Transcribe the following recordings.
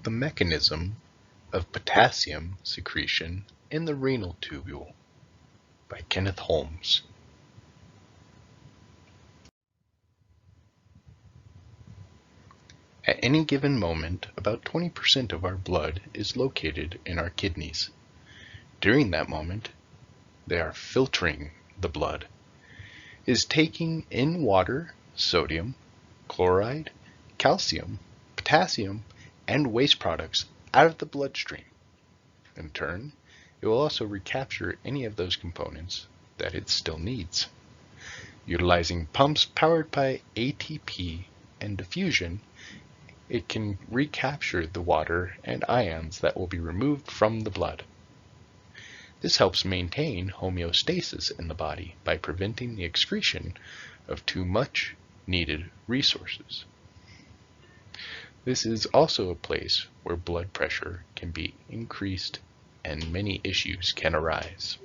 The Mechanism of Potassium Secretion in the Renal Tubule by Kenneth Holmes. At any given moment, about 20% of our blood is located in our kidneys. During that moment, they are filtering the blood, is taking in water, sodium, chloride, calcium, potassium, and waste products out of the bloodstream. In turn, it will also recapture any of those components that it still needs. Utilizing pumps powered by ATP and diffusion, it can recapture the water and ions that will be removed from the blood. This helps maintain homeostasis in the body by preventing the excretion of too much needed resources. This is also a place where blood pressure can be increased and many issues can arise.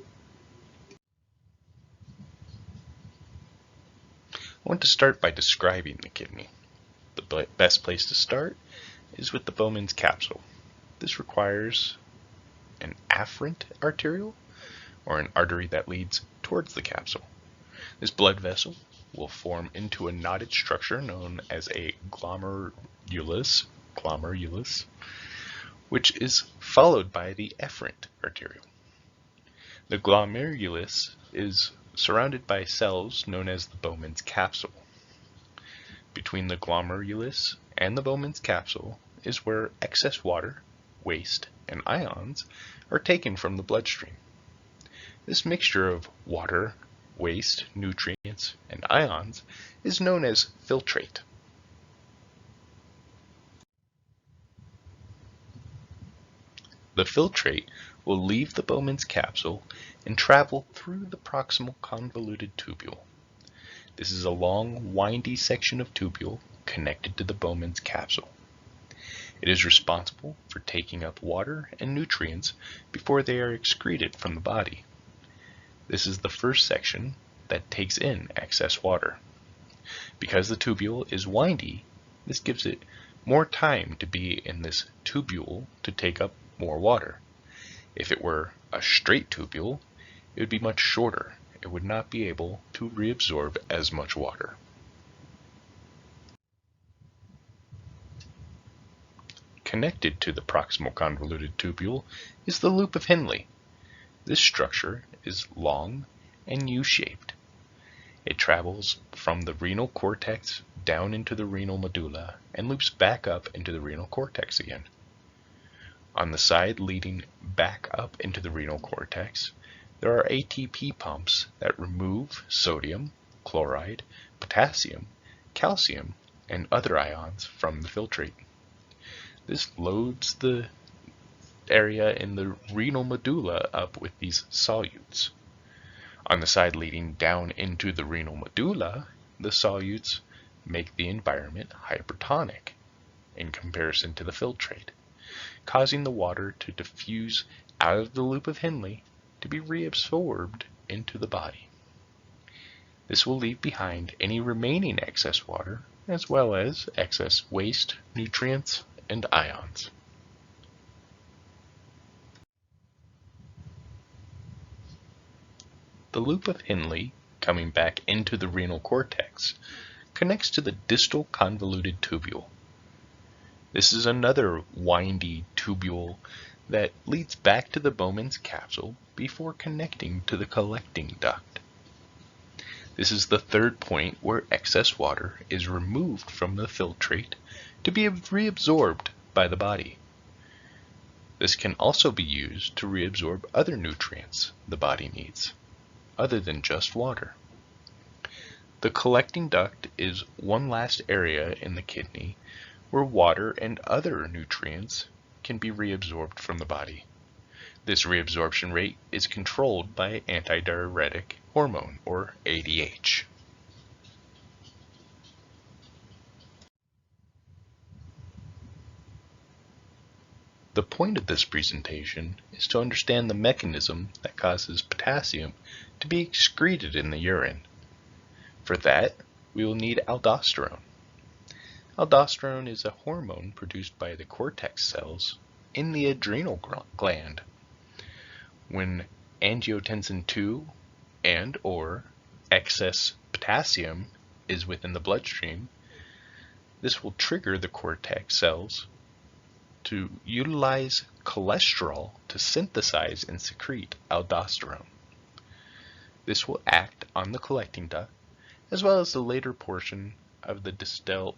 I want to start by describing the kidney. The best place to start is with the Bowman's capsule. This requires an afferent arteriole, or an artery that leads towards the capsule. This blood vessel will form into a knotted structure known as a glomerulus, which is followed by the efferent arteriole. The glomerulus is surrounded by cells known as the Bowman's capsule. Between the glomerulus and the Bowman's capsule is where excess water, waste, and ions are taken from the bloodstream. This mixture of water, waste, nutrients, and ions is known as filtrate. The filtrate will leave the Bowman's capsule and travel through the proximal convoluted tubule. This is a long, windy section of tubule connected to the Bowman's capsule. It is responsible for taking up water and nutrients before they are excreted from the body. This is the first section that takes in excess water. Because the tubule is windy, this gives it more time to be in this tubule to take up more water. If it were a straight tubule, it would be much shorter. It would not be able to reabsorb as much water. Connected to the proximal convoluted tubule is the loop of Henle. This structure is long and U-shaped. It travels from the renal cortex down into the renal medulla and loops back up into the renal cortex again. On the side leading back up into the renal cortex, there are ATP pumps that remove sodium, chloride, potassium, calcium, and other ions from the filtrate. This loads the area in the renal medulla up with these solutes. On the side leading down into the renal medulla, the solutes make the environment hypertonic in comparison to the filtrate, causing the water to diffuse out of the loop of Henle to be reabsorbed into the body. This will leave behind any remaining excess water, as well as excess waste, nutrients, and ions. The loop of Henle, coming back into the renal cortex, connects to the distal convoluted tubule. This is another windy tubule that leads back to the Bowman's capsule before connecting to the collecting duct. This is the third point where excess water is removed from the filtrate to be reabsorbed by the body. This can also be used to reabsorb other nutrients the body needs, other than just water. The collecting duct is one last area in the kidney where water and other nutrients can be reabsorbed from the body. This reabsorption rate is controlled by antidiuretic hormone, or ADH. The point of this presentation is to understand the mechanism that causes potassium to be excreted in the urine. For that, we will need aldosterone. Aldosterone is a hormone produced by the cortex cells in the adrenal gland. When angiotensin II and or excess potassium is within the bloodstream, this will trigger the cortex cells to utilize cholesterol to synthesize and secrete aldosterone. This will act on the collecting duct as well as the later portion of the distal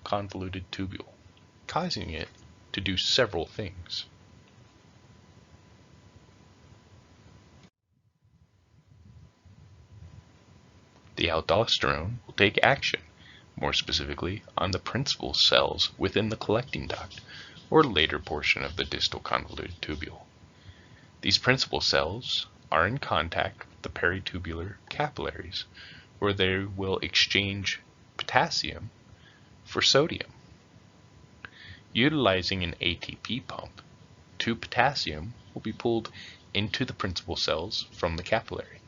convoluted tubule, causing it to do several things. The aldosterone will take action, more specifically on the principal cells within the collecting duct, or later portion of the distal convoluted tubule. These principal cells are in contact with the peritubular capillaries, where they will exchange potassium for sodium. Utilizing an ATP pump, 2 potassium will be pulled into the principal cells from the capillary,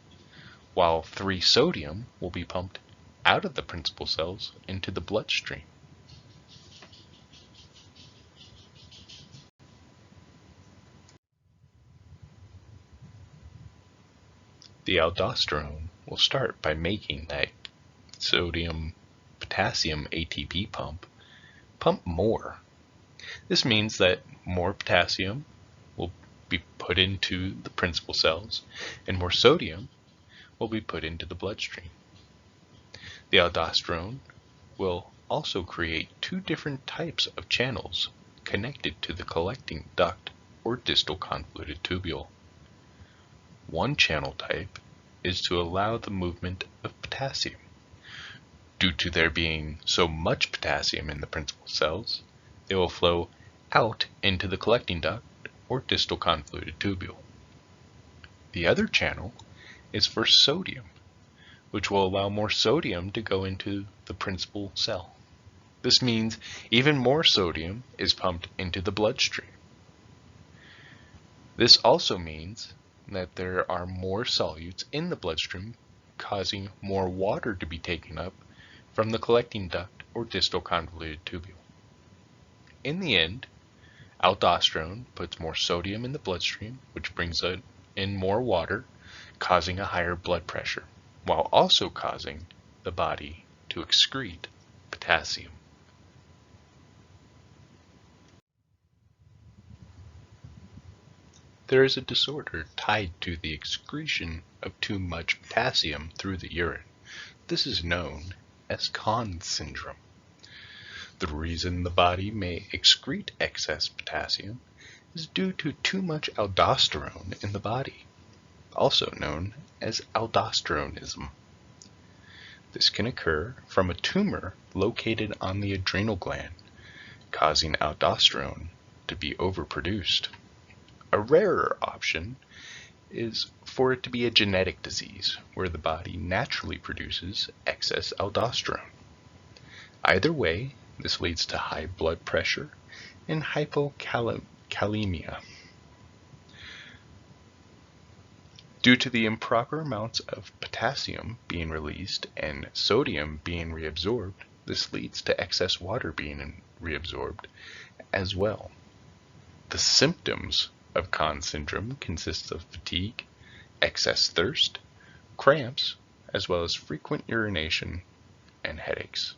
while 3 sodium will be pumped out of the principal cells into the bloodstream. The aldosterone will start by making that sodium-potassium ATP pump more. This means that more potassium will be put into the principal cells and more sodium will be put into the bloodstream. The aldosterone will also create 2 different types of channels connected to the collecting duct or distal convoluted tubule. One channel type is to allow the movement of potassium. Due to there being so much potassium in the principal cells, they will flow out into the collecting duct or distal convoluted tubule. The other channel is for sodium, which will allow more sodium to go into the principal cell. This means even more sodium is pumped into the bloodstream. This also means that there are more solutes in the bloodstream, causing more water to be taken up from the collecting duct or distal convoluted tubule. In the end, aldosterone puts more sodium in the bloodstream, which brings in more water, causing a higher blood pressure, while also causing the body to excrete potassium. There is a disorder tied to the excretion of too much potassium through the urine. This is known as Conn's syndrome. The reason the body may excrete excess potassium is due to too much aldosterone in the body, also known as aldosteronism. This can occur from a tumor located on the adrenal gland, causing aldosterone to be overproduced. A rarer option is for it to be a genetic disease where the body naturally produces excess aldosterone. Either way, this leads to high blood pressure and hypokalemia. Due to the improper amounts of potassium being released and sodium being reabsorbed, this leads to excess water being reabsorbed as well. The symptoms of Conn's syndrome consists of fatigue, excess thirst, cramps, as well as frequent urination and headaches.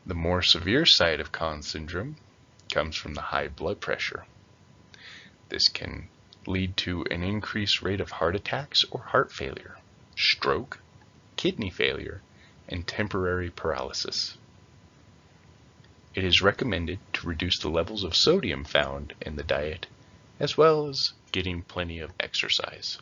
The more severe side of Conn's syndrome comes from the high blood pressure. This can lead to an increased rate of heart attacks or heart failure, stroke, kidney failure, and temporary paralysis. It is recommended to reduce the levels of sodium found in the diet, as well as getting plenty of exercise.